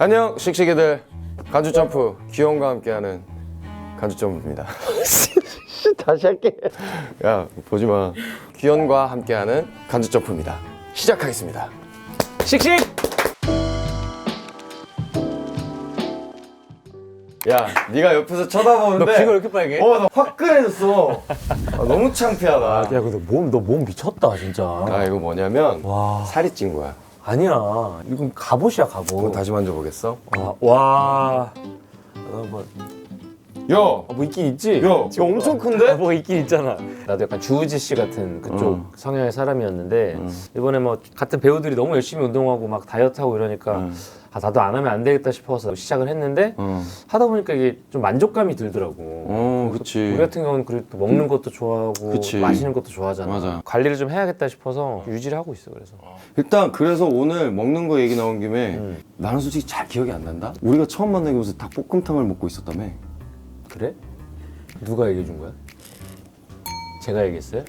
안녕 씩씩이들, 간주점프 귀여움과 함께하는 간주점프입니다. 다시 할게. 야 보지마. 귀여움과 함께하는 간주점프입니다. 시작하겠습니다. 씩씩. 야 네가 옆에서 쳐다보는데 너 귀가 왜 이렇게 빨개? 나 화끈해졌어. 너무 창피하다. 야, 근데 너 몸 미쳤다, 진짜. 아 이거 뭐냐면 와. 살이 찐 거야. 아니야. 이건 갑옷이야, 그럼 갑옷. 다시 만져보겠어? 와. 야! 뭐 있긴 있지? 야, 이거 엄청 큰데? 뭐 있긴 있잖아. 나도 약간 주우지 씨 같은 그쪽 성향의 사람이었는데 이번에 뭐 같은 배우들이 너무 열심히 운동하고 막 다이어트하고 이러니까 나도 안 하면 안 되겠다 싶어서 시작을 했는데 하다 보니까 이게 좀 만족감이 들더라고. 그치. 우리 같은 경우는 그래도 또 먹는 것도 좋아하고 그치. 마시는 것도 좋아하잖아. 맞아. 관리를 좀 해야겠다 싶어서 유지를 하고 있어. 그래서 일단 그래서 오늘 먹는 거 얘기 나온 김에 나는 솔직히 잘 기억이 안 난다? 우리가 처음 만나기 무슨 닭볶음탕을 먹고 있었다며? 그래? 누가 얘기해 준 거야? 제가 얘기했어요?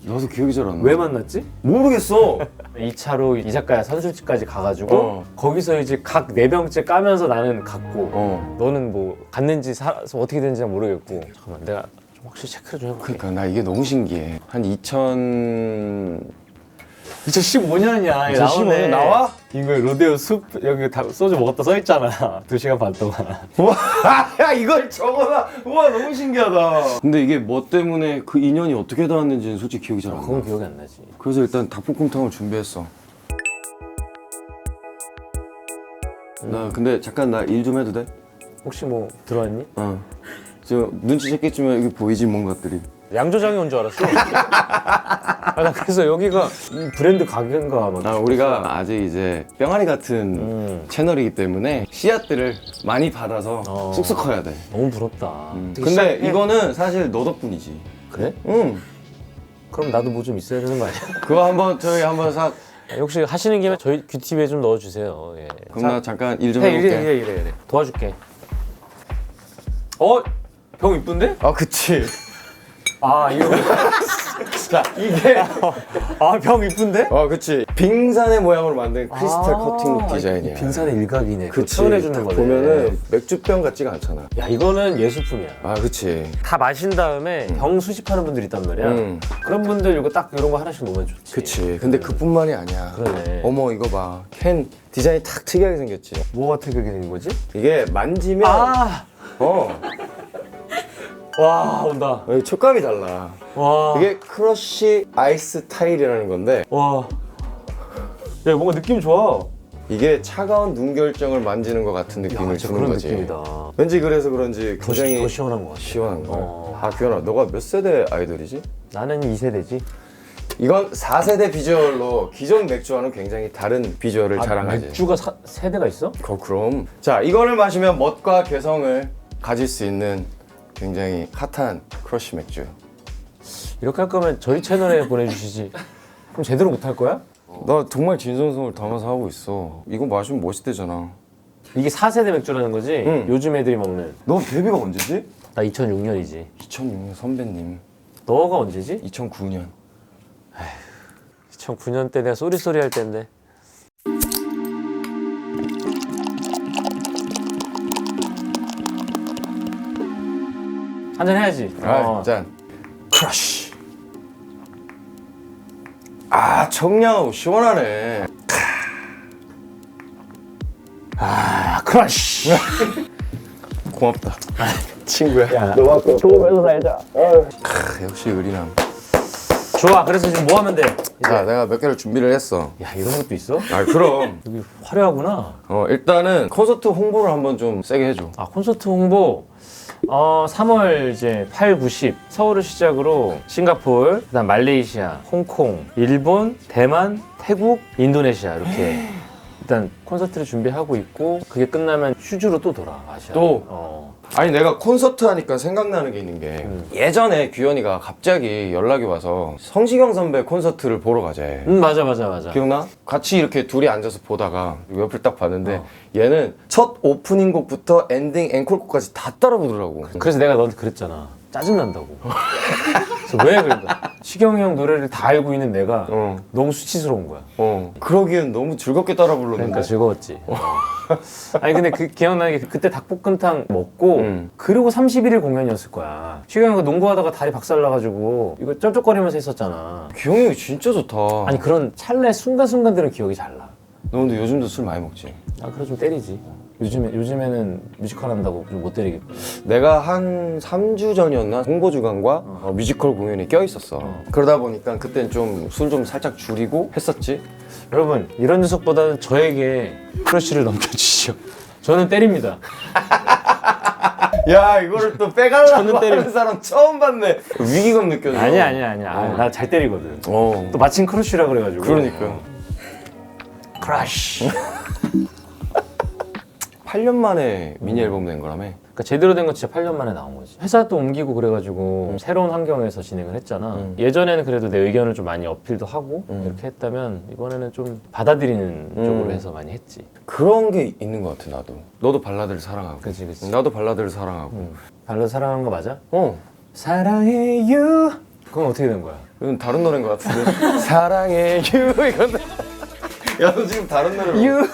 나도 기억이 잘 안 나. 왜 만났지? 모르겠어. 2차로 이자카야 선술집까지 가가지고 거기서 이제 각 4병째 까면서 나는 갔고 너는 뭐 갔는지 어떻게 됐는지 모르겠고 잠깐만 내가 좀 확실히 체크를 좀 해볼게. 그러니까 나 이게 너무 신기해. 한 2015년이야 2015년 나와? 이거 로데오 숲 여기 다 소주 먹었다 써있잖아 2시간 반 동안. 와, 야 이걸 적어놔. 우와 너무 신기하다. 근데 이게 뭐 때문에 그 인연이 어떻게 닿았는지는 솔직히 기억이 잘 안 나. 그건 기억이 안 나지. 그래서 일단 닭볶음탕을 준비했어. 나 근데 잠깐 나 일 좀 해도 돼? 혹시 뭐 들어왔니? 저 눈치챘겠지만 여기 보이지 뭔 것들이. 양조장이 온 줄 알았어. 나 그래서 여기가 브랜드 가게인가 막. 우리가 아직 이제 뿅아리 같은 채널이기 때문에 씨앗들을 많이 받아서 쑥쑥 커야 돼. 너무 부럽다. 근데 이거는 사실 너 덕분이지. 그래? 응. 그럼 나도 뭐 좀 있어야 되는 거 아니야? 그거 한번 저희 한번 혹시 하시는 김에 저희 뷰티비에 좀 넣어주세요. 예. 그럼 나 잠깐 일 좀 해, 해볼게. 이래. 도와줄게. 병 이쁜데? 그치. 이거. 자 이게 병 이쁜데? 그치. 빙산의 모양으로 만든 크리스탈 커팅 디자인이야. 빙산의 일각이네. 그치. 표현해주는 딱 거네. 보면은 맥주병 같지가 않잖아. 야, 이거는 예술품이야. 그치. 다 마신 다음에 병 수집하는 분들이 있단 말이야. 그런 분들 이거 딱 이런 거 하나씩 놓으면 좋지. 그치. 근데 그뿐만이 아니야. 그러네. 어머 이거 봐. 캔 디자인이 탁 특이하게 생겼지. 뭐가 특이하게 생긴 거지? 이게 만지면 와, 온다. 촉감이 달라. 와. 이게 크러쉬 아이스 타일이라는 건데 와. 야, 뭔가 느낌 좋아. 이게 차가운 눈 결정을 만지는 것 같은 느낌을 진짜 주는 그런 거지. 느낌이다. 왠지 그래서 그런지 굉장히 더 시원한 것 같아. 시원한 거야. 규현아, 너가 몇 세대 아이돌이지? 나는 2세대지. 이건 4세대 비주얼로 기존 맥주와는 굉장히 다른 비주얼을 자랑하지. 맥주가 세대가 있어? 그럼. 자, 이거를 마시면 멋과 개성을 가질 수 있는 굉장히 핫한 크러쉬 맥주. 이렇게 할 거면 저희 채널에 보내주시지. 그럼 제대로 못 할 거야? 나 정말 진성성을 담아서 하고 있어. 이거 마시면 멋있대잖아. 이게 4세대 맥주라는 거지? 응. 요즘 애들이 먹는. 너 데뷔가 언제지? 나 2006년이지. 2006년 선배님. 너가 언제지? 2009년. 2009년 때 내가 쏘리쏘리 할 때인데. 한잔 해야지. 짠. 크러쉬. 청량하고 시원하네. 크러쉬. 고맙다. 친구야. 야, 너가 좋으면서 살자. 역시 의리남. 좋아. 그래서 지금 뭐 하면 돼? 자, 내가 몇 개를 준비를 했어. 야, 이런 것도 있어? 그럼. 여기 화려하구나. 일단은 콘서트 홍보를 한번 좀 세게 해줘. 콘서트 홍보. 3월 이제 8, 9, 10 서울을 시작으로 싱가포르, 그다음 말레이시아, 홍콩, 일본, 대만, 태국, 인도네시아 이렇게 일단 콘서트를 준비하고 있고 그게 끝나면 휴주로 또 돌아 아시아. 또? 아니 내가 콘서트 하니까 생각나는 게 있는 게 예전에 규현이가 갑자기 연락이 와서 성시경 선배 콘서트를 보러 가재. 맞아. 기억나? 같이 이렇게 둘이 앉아서 보다가 옆을 딱 봤는데 얘는 첫 오프닝 곡부터 엔딩 앵콜곡까지 다 따라 부르더라고. 그래서 내가 너한테 그랬잖아. 짜증난다고. 그래서 왜 그런가? 시경이 형 노래를 다 알고 있는 내가 너무 수치스러운 거야. 그러기엔 너무 즐겁게 따라 불렀는데. 그러니까 즐거웠지. 아니 근데 기억나는 게 그때 닭볶음탕 먹고 그리고 31일 공연이었을 거야. 시경이 형가 농구하다가 다리 박살나가지고 이거 쩔쩔거리면서 했었잖아. 기영이 형이 진짜 좋다. 아니 그런 찰나의 순간순간들은 기억이 잘 나. 너 근데 요즘도 술 많이 먹지? 아 그래 좀 때리지. 요즘에는 뮤지컬 한다고 좀 못 때리겠고. 내가 한 3주 전이었나 홍보주간과 뮤지컬 공연이 껴있었어. 그러다 보니까 그땐 좀 술 좀 살짝 줄이고 했었지. 여러분 이런 녀석보다는 저에게 크러쉬를 넘겨주시죠. 저는 때립니다. 야 이거를 또 빼가려고 저는 때려. 하는 사람 처음 봤네. 위기감 느껴져. 아니야. 나 잘 때리거든. 또 마침 크러쉬라 그래가지고. 그러니까. 크러쉬. 8년 만에 미니 앨범 낸 거라며. 그러니까 제대로 된 건 진짜 8년 만에 나온 거지. 회사도 옮기고 그래가지고 새로운 환경에서 진행을 했잖아. 예전에는 그래도 내 의견을 좀 많이 어필도 하고 이렇게 했다면 이번에는 좀 받아들이는 쪽으로 해서 많이 했지. 그런 게 있는 것 같아 나도. 너도 발라드를 사랑하고. 그치. 나도 발라드를 사랑하고. 발라드 사랑하는 거 맞아? 사랑해요. 그건 어떻게 된 거야? 이건 다른 노래인 것 같은데. 사랑해 유 이건데. 야 너 지금 다른 노래를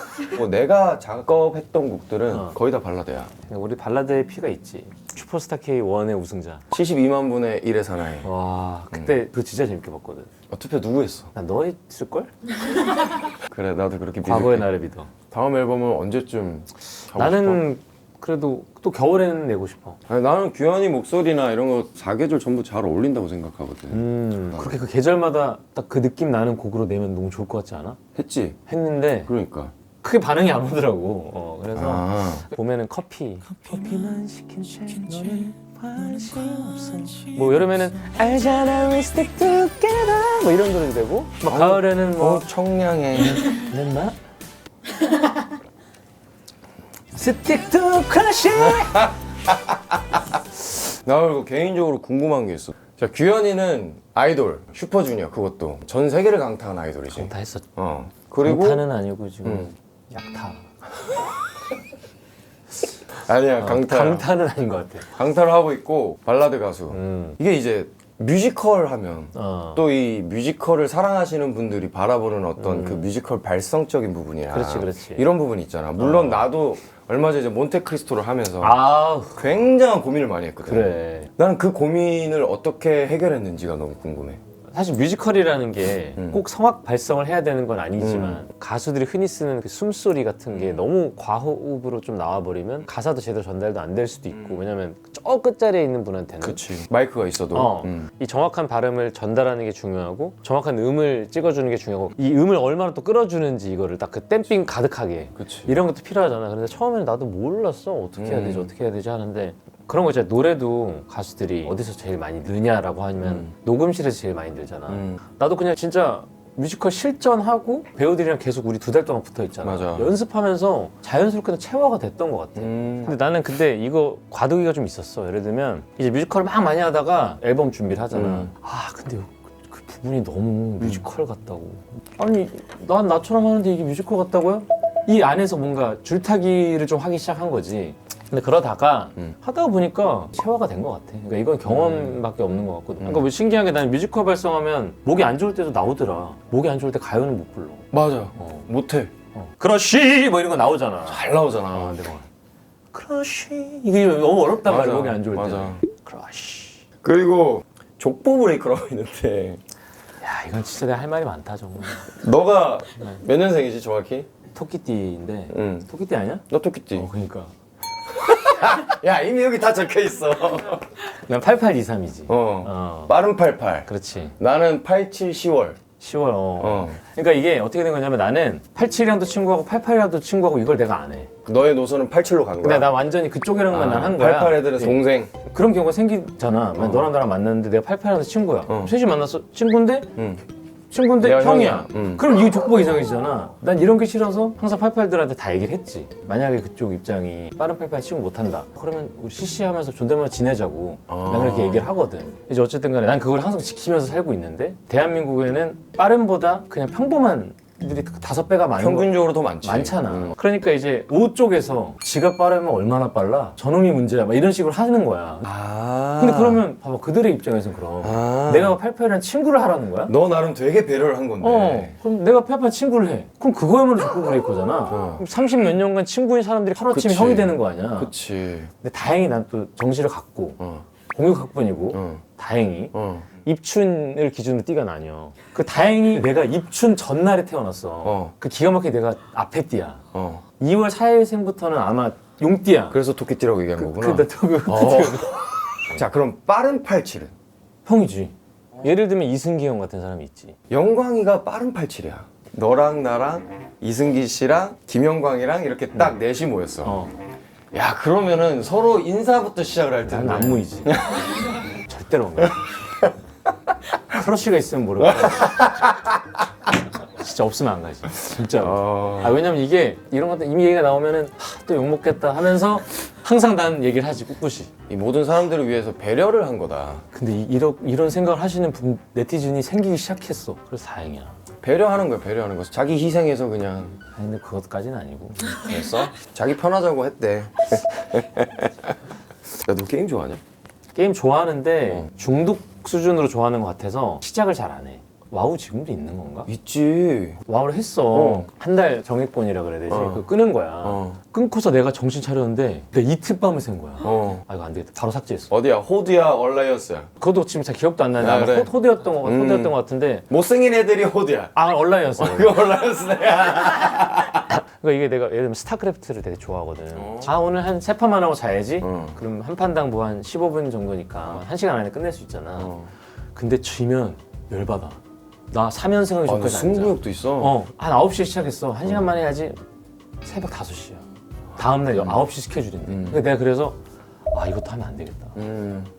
내가 작업했던 곡들은 거의 다 발라드야. 우리 발라드의 피가 있지. 슈퍼스타 K1의 우승자. 72만 분의 1의 사나이. 와 그때 그거 진짜 재밌게 봤거든. 투표 누구 했어? 나 너 했을걸? 그래 나도 그렇게 과거의 믿을게. 나를 믿어. 다음 앨범은 언제쯤 하고 나는 그래도 또 겨울에는 내고 싶어. 싶어? 아니, 나는 규현이 목소리나 이런 거 사계절 전부 잘 어울린다고 생각하거든. 그렇게 그 계절마다 딱 그 느낌 나는 곡으로 내면 너무 좋을 것 같지 않아? 했지? 했는데 그러니까. 크게 반응이 안 오더라고. 그래서 아. 봄에는 커피만 시킨 채 너는 관심 없어. 뭐 여름에는 알잖아 we stick together 뭐 이런 노래도 되고 막 가을에는 뭐 청량해. 내 맘 stick to crush. 나 그리고 개인적으로 궁금한 게 있어. 자, 규현이는 아이돌, 슈퍼주니어 그것도 전 세계를 강타한 아이돌이지. 다 했었. 그리고 강타는 아니고 지금 약타. 아니야 강타. 강타는 아닌 것 같아. 강타를 하고 있고 발라드 가수. 이게 이제 뮤지컬 하면 또 이 뮤지컬을 사랑하시는 분들이 바라보는 어떤 그 뮤지컬 발성적인 부분이나 그렇지. 이런 부분이 있잖아. 물론 나도 얼마 전에 이제 몬테크리스토를 하면서 아 굉장한 고민을 많이 했거든. 그래. 나는 그 고민을 어떻게 해결했는지가 너무 궁금해. 사실 뮤지컬이라는 게 꼭 성악 발성을 해야 되는 건 아니지만 가수들이 흔히 쓰는 그 숨소리 같은 게 너무 과호흡으로 좀 나와버리면 가사도 제대로 전달도 안 될 수도 있고 왜냐면 저 끝자리에 있는 분한테는 그치. 마이크가 있어도. 이 정확한 발음을 전달하는 게 중요하고 정확한 음을 찍어주는 게 중요하고 이 음을 얼마나 또 끌어주는지 이거를 딱 그 댐핑 가득하게 그치. 이런 것도 필요하잖아. 근데 처음에는 나도 몰랐어. 어떻게 해야 되지 어떻게 해야 되지 하는데 그런 거 있잖아. 노래도 가수들이 어디서 제일 많이 느냐라고 하면 녹음실에서 제일 많이 늘잖아. 나도 그냥 진짜 뮤지컬 실전하고 배우들이랑 계속 우리 2달 동안 붙어 있잖아. 맞아. 연습하면서 자연스럽게 체화가 됐던 것 같아. 근데 나는 근데 이거 과도기가 좀 있었어. 예를 들면 이제 뮤지컬을 막 많이 하다가 앨범 준비를 하잖아. 아 근데 그 부분이 너무 뮤지컬 같다고. 아니 난 나처럼 하는데 이게 뮤지컬 같다고요? 이 안에서 뭔가 줄타기를 좀 하기 시작한 거지. 근데 그러다가 하다가 보니까 체화가 된 것 같아. 그러니까 이건 경험밖에 없는 것 같거든. 그러니까 뭐 신기한 게 나는 뮤지컬 발성하면 목이 안 좋을 때도 나오더라. 목이 안 좋을 때 가요는 못 불러. 맞아. 못해. 크러쉬 뭐 이런 거 나오잖아. 잘 나오잖아. 근데 뭐 크러쉬 이게 너무 어렵단 말이야. 목이 안 좋을 때. 맞아. 크러쉬. 그리고 족보 브레이크라고 있는데 야 이건 진짜 내가 할 말이 많다 정말. 너가 몇 년생이지 정확히? 토끼띠인데. 응. 토끼띠 아니야? 너 토끼띠. 그러니까. 야 이미 여기 다 적혀 있어. 난 8823이지. 빠른 88. 그렇지. 나는 87 10월. 10월. 그러니까 이게 어떻게 된 거냐면 나는 87이랑도 친구하고 88이랑도 친구하고 이걸 내가 안 해. 너의 노선은 87로 간 거야. 근데 나 완전히 그쪽이랑만 난 한 거야. 88 애들은 동생. 그런 경우가 생기잖아. 너랑 나랑 만났는데 내가 88이랑 친구야. 셋이 만났어. 친구인데 친구인데 내가 형이야. 형이야. 그럼 이게 족보가 이상해지잖아. 난 이런 게 싫어서 항상 88들한테 다 얘기를 했지. 만약에 그쪽 입장이 빠른 88 친구 못한다. 그러면 우리 CC 하면서 존댓말 지내자고. 난 그렇게 얘기를 하거든. 이제 어쨌든 간에 난 그걸 항상 지키면서 살고 있는데 대한민국에는 빠른보다 그냥 평범한 사람들이 5배가 많은 평균적으로 더 많지. 많잖아. 그러니까 이제 O 쪽에서 지가 빠르면 얼마나 빨라? 저놈이 문제야. 막 이런 식으로 하는 거야. 근데 그러면 봐봐 그들의 입장에서는 그럼 내가 페페랑 친구를 하라는 거야? 너 나름 되게 배려를 한 건데. 그럼 내가 페페랑 친구를 해. 그럼 그거야말로 족구 브레이커잖아. 30몇 년간 친구인 사람들이 하루아침에 그치. 형이 되는 거 아니야. 그치. 근데 다행히 난 또 정시를 갖고 공육학번이고 다행히 입춘을 기준으로 띠가 나뉘어. 그 다행히 내가 입춘 전날에 태어났어. 그 기가 막히게 내가 앞에 띠야. 2월 4일생부터는 아마 용띠야. 그래서 토끼띠라고 얘기한 거구나. 근데 또 자, 그럼 빠른 87은? 형이지. 예를 들면 이승기 형 같은 사람이 있지. 영광이가 빠른 87이야. 너랑 나랑 이승기 씨랑 김영광이랑 이렇게 딱 넷이 모였어. 야, 그러면은 서로 인사부터 시작을 할 텐데. 난 안무이지. 절대로 안 가. 크러쉬가 있으면 모르겠어. 진짜 없으면 안 가지. 진짜. 왜냐면 이게 이런 것들 이미 얘기가 나오면은 또 욕먹겠다 하면서 항상 난 얘기를 하지 꿋꿋이. 이 모든 사람들을 위해서 배려를 한 거다. 근데 이런 생각을 하시는 네티즌이 생기기 시작했어. 그래서 다행이야. 배려하는 거야, 배려하는 거. 자기 희생해서 그냥. 아니 근데 그것까지는 아니고. 됐어? 자기 편하자고 했대. 야, 너 게임 좋아하냐? 게임 좋아하는데 중독 수준으로 좋아하는 것 같아서 시작을 잘 안 해. 와우 지금도 있는 건가? 있지. 와우를 했어. 한 달 정액본이라 그래야 되지. 그거 끄는 거야. 끊고서 내가 정신 차렸는데 내가 이틀 밤을 샌 거야. 아 이거 안 되겠다. 바로 삭제했어. 어디야? 호드야? 얼라이언스야? 그것도 지금 잘 기억도 안 나는데 아, 아마 그래? 호드였던 것 같은데 못생긴 애들이 호드야. 아 온라인이었어. 이거 얼라이언스네. 그러니까 이게 내가 예를 들면 스타크래프트를 되게 좋아하거든. 아 오늘 한 3판만 하고 자야지. 그럼 한 판당 뭐 한 15분 정도니까 1시간 안에 끝낼 수 있잖아. 근데 지면 열받아. 나 3연승하기 아, 전까지 앉아. 승부욕도 있어? 한 9시에 시작했어. 1시간 만에 해야지 새벽 5시야. 다음날 9시 스케줄인데. 근데 내가 그래서 아 이것도 하면 안 되겠다.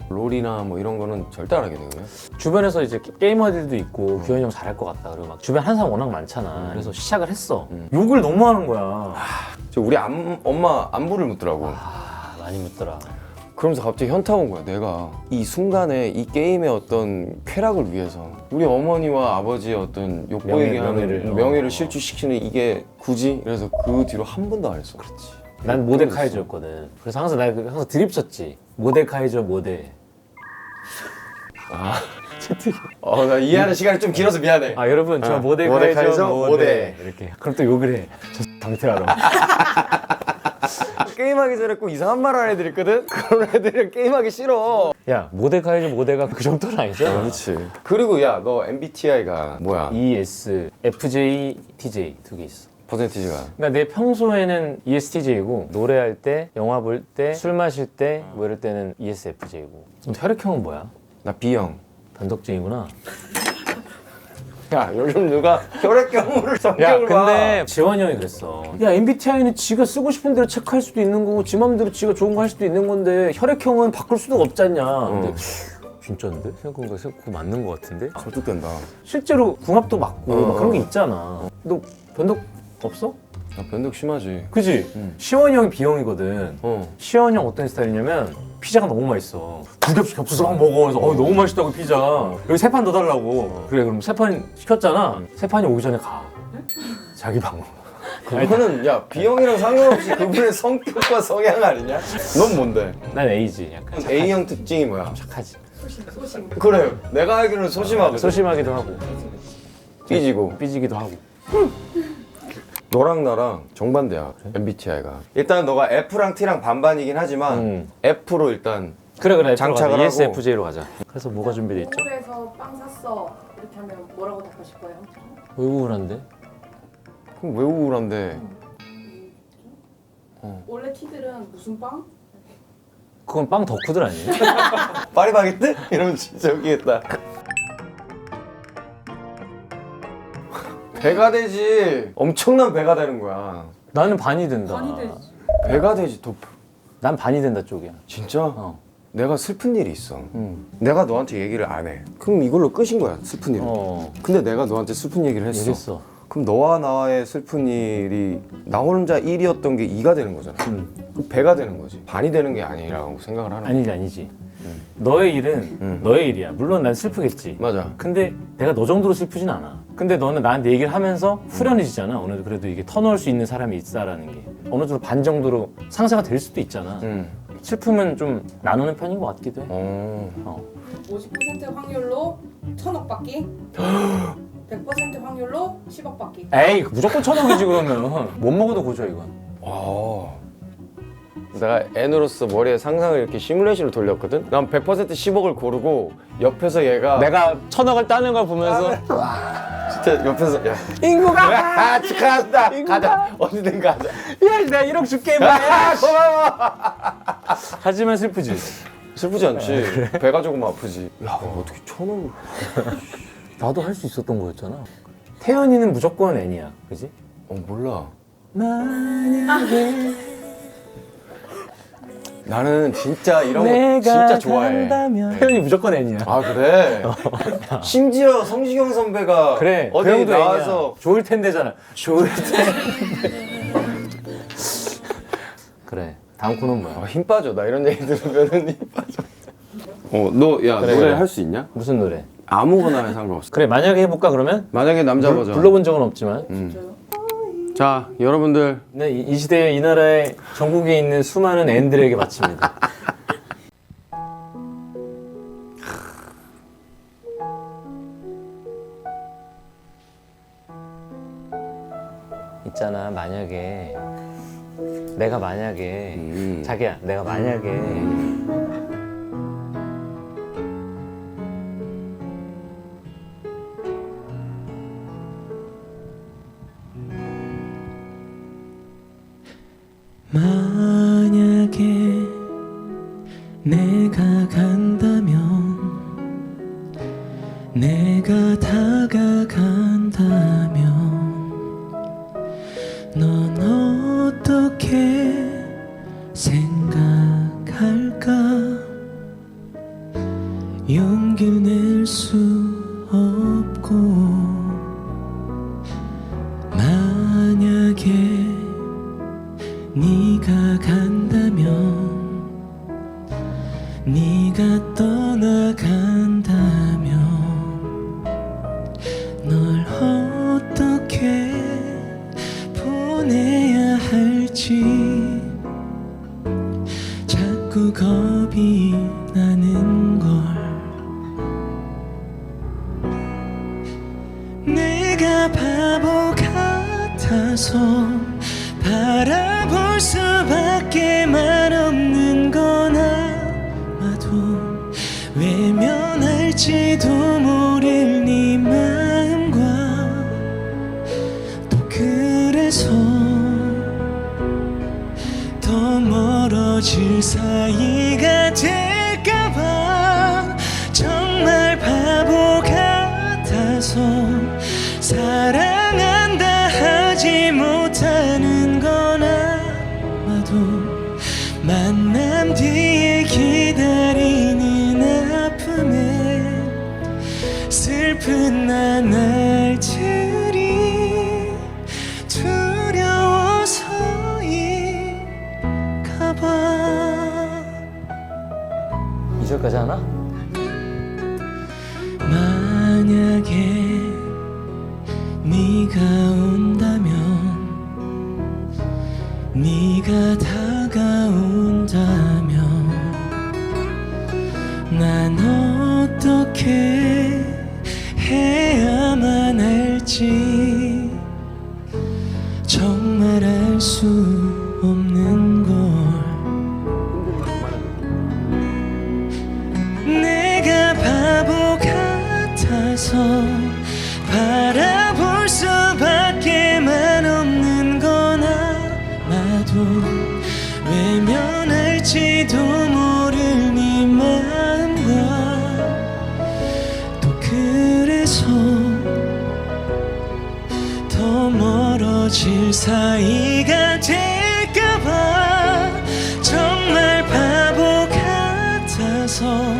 롤이나 뭐 이런 거는 절대 안 하게 되거든. 주변에서 이제 게이머들도 있고 규현이 형 잘할 것 같다. 그리고 막 주변 하는 사람 워낙 많잖아. 그래서 시작을 했어. 욕을 너무 하는 거야. 우리 엄마 안부를 묻더라고. 많이 묻더라. 그러면서 갑자기 현타 온 거야. 내가 이 순간에 이 게임의 어떤 쾌락을 위해서 우리 어머니와 아버지의 어떤 욕보이게 하는 명예를 실추시키는 이게 굳이? 그래서 그 뒤로 한 번도 안 했어. 그렇지. 난 모데카이저였거든. 그래서 항상 나 항상 드립 쳤지. 모데카이저 모데. 채팅. 나 이해하는 시간이 좀 길어서 미안해. 여러분 저 모데카이저 모데. 이렇게. 그럼 또 욕을 해. 저 강태하러. 게임하기 전에 꼭 이상한 말 하는 애들 있거든? 그런 애들은 게임하기 싫어. 야 모데카이저 모데가 그 정도는 아니잖아. 그렇지. 그리고 야, 너 MBTI가 뭐야? ES, FJ, TJ 두 개 있어. 퍼센티지가. 그러니까 내 평소에는 ESTJ고 노래할 때, 영화 볼 때, 술 마실 때 뭐 이럴 때는 ESFJ고. 그럼 혈액형은 뭐야? 나 B형. 변덕쟁이구나. 야, 요즘 누가 혈액형을 성격을 근데 지원이 형이 그랬어. 야 MBTI는 지가 쓰고 싶은 대로 체크할 수도 있는 거고 지 맘대로 지가 좋은 거 할 수도 있는 건데 혈액형은 바꿀 수도 없잖냐. 근데 진짜인데? 생각해보니까 그거 맞는 거 같은데? 설득된다. 실제로 궁합도 맞고 막 그런 게 있잖아. 너 변덕 없어? 나 변덕 심하지. 그지? 시원이 형이 B형이거든. 어. 시원이 형 어떤 스타일이냐면 피자가 너무 맛있어. 두 겹씩 겹쳐서 막 먹어. 그래서 너무 맛있다고 피자. 여기 3판 더 달라고. 그래 그럼 3판 시켰잖아. 3판이 오기 전에 가. 자기 방으로. 그거는 야, B형이랑 상관없이 그분의 성격과 성향 아니냐? 넌 뭔데? 난 A지. 약간 A형 특징이 뭐야? 착하지. 그래, 내가 알기로는 소심하거든. 소심하기도 하고 삐지고. 삐지기도 하고. 너랑 나랑 정반대야. MBTI가. 일단 너가 F랑 T랑 반반이긴 하지만 F로 일단 그래 장착을 하고. ESFJ로 가자. 그래서 뭐가 준비돼 있죠? 서울에서 빵 샀어 이렇게 하면 뭐라고 답하실 거예요? 왜 우울한데? 그럼 왜 우울한데? 원래 T들은 무슨 빵? 그건 빵 덕후들 아니에요? 파리바게뜨? 이러면 진짜 웃기겠다. 배가 되지. 엄청난 배가 되는 거야. 나는 반이 된다. 반이 되지. 배가 되지. 더. 난 반이 된다 쪽이야. 진짜? 내가 슬픈 일이 있어. 내가 너한테 얘기를 안 해. 그럼 이걸로 끝인 거야, 슬픈 일은. 근데 내가 너한테 슬픈 얘기를 했어. 얘기했어. 그럼 너와 나의 슬픈 일이 나 혼자 1이었던 게 2가 되는 거잖아. 그럼 배가 되는 거지. 반이 되는 게 아니라고 생각을 하는 거야. 아니지. 너의 일은 너의 일이야. 물론 난 슬프겠지. 맞아. 근데 내가 너 정도로 슬프진 않아. 근데 너는 나한테 얘기를 하면서 후련해지잖아. 어느 정도 그래도 이게 터놓을 수 있는 사람이 있다라는 게 어느 정도 반 정도로 상쇄가 될 수도 있잖아. 슬픔은 좀 나누는 편인 것 같기도 해. 50% 확률로 1,000억 받기 100% 확률로 10억 받기. 에이 무조건 1,000억이지 그러면. 못 먹어도 고죠 이건. 내가 N으로서 머리에 상상을 이렇게 시뮬레이션을 돌렸거든? 난 100% 10억을 고르고 옆에서 얘가 내가 1,000억을 따는 걸 보면서 진짜 옆에서 야 인구가 축하한다 가자 어디든 가자 야 내가 1억 줄게 야 고마워. 하지만 슬프지. 슬프지 않지 배가 조금 아프지 야 어떻게 1,000억을 나도 할 수 있었던 거였잖아. 태연이는 무조건 N이야, 그지? 몰라 만약에 나는 진짜 이런 거 진짜 좋아해 태연이 무조건 N이야. 아 그래? 심지어 성시경 선배가 그래, 어디 그 형도 나와서 N이야. 좋을 텐데잖아. 좋을 텐데. 그래, 다음 코너는 뭐야? 힘 빠져 나 이런 얘기 들으면 힘 빠져 너 야 그래, 노래 그래. 할 수 있냐? 무슨 노래? 아무거나 해 상관없어 그래, 만약에 해볼까 그러면? 만약에 남자 버전 불러본 적은 없지만. 진짜요? 자 여러분들 네, 이 시대에 이 나라에 전국에 있는 수많은 N들에게 바칩니다. 있잖아, 만약에 내가 만약에 자기야, 내가 만약에 만약에 내가 간다면 내가 다가간다면 넌 어떻게 생각할까 용기를 낼 수 없고 만약에 네가 간다면 네가 떠나간다면 널 어떻게 보내야 할지 자꾸 겁이 나는 걸 내가 바보 같아서 바라볼 수밖에만 없는 건 아마도 외면할지도 모를 네 마음과 또 그래서 더 멀어질 사이가 될까봐 정말 바보 같아서 사랑한다 하지 못하는 건 아마도 만남 뒤에 기다리는 아픔에 슬픈 나날들이 두려워서인가봐. 2절까지 하나? 만약에 네가 온다면 네가 다가온다면 난 어떻게 해야만 할지 정말 알 수 없는 걸 내가 바보 같아서 바라볼 수밖에만 없는 건 아마도 외면할지도 모를 네 마음과 또 그래서 더 멀어질 사이가 될까봐 정말 바보 같아서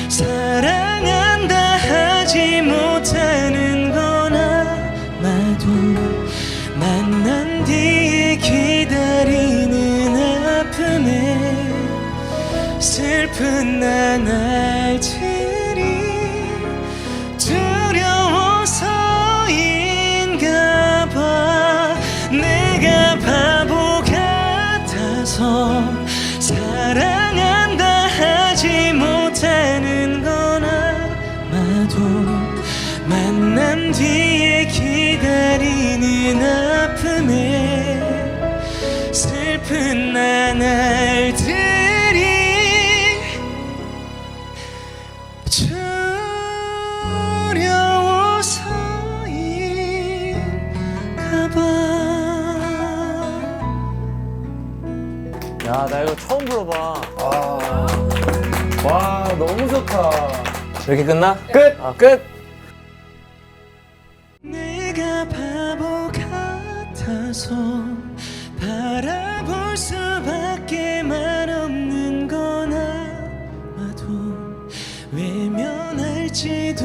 사랑한다 하지 못하는 건 아마도 만난 뒤에 기다리는 아픔에 슬픈 나날들이 두려워서인가봐. 슬픈 나날들이 두려워서인가봐. 야, 나 이거 처음 불러봐. 와 너무 좋다. 이렇게 끝나? 끝! 아, 끝! 내가 바보 같아서 바라볼 수밖에만 없는 건 아마도 외면할지도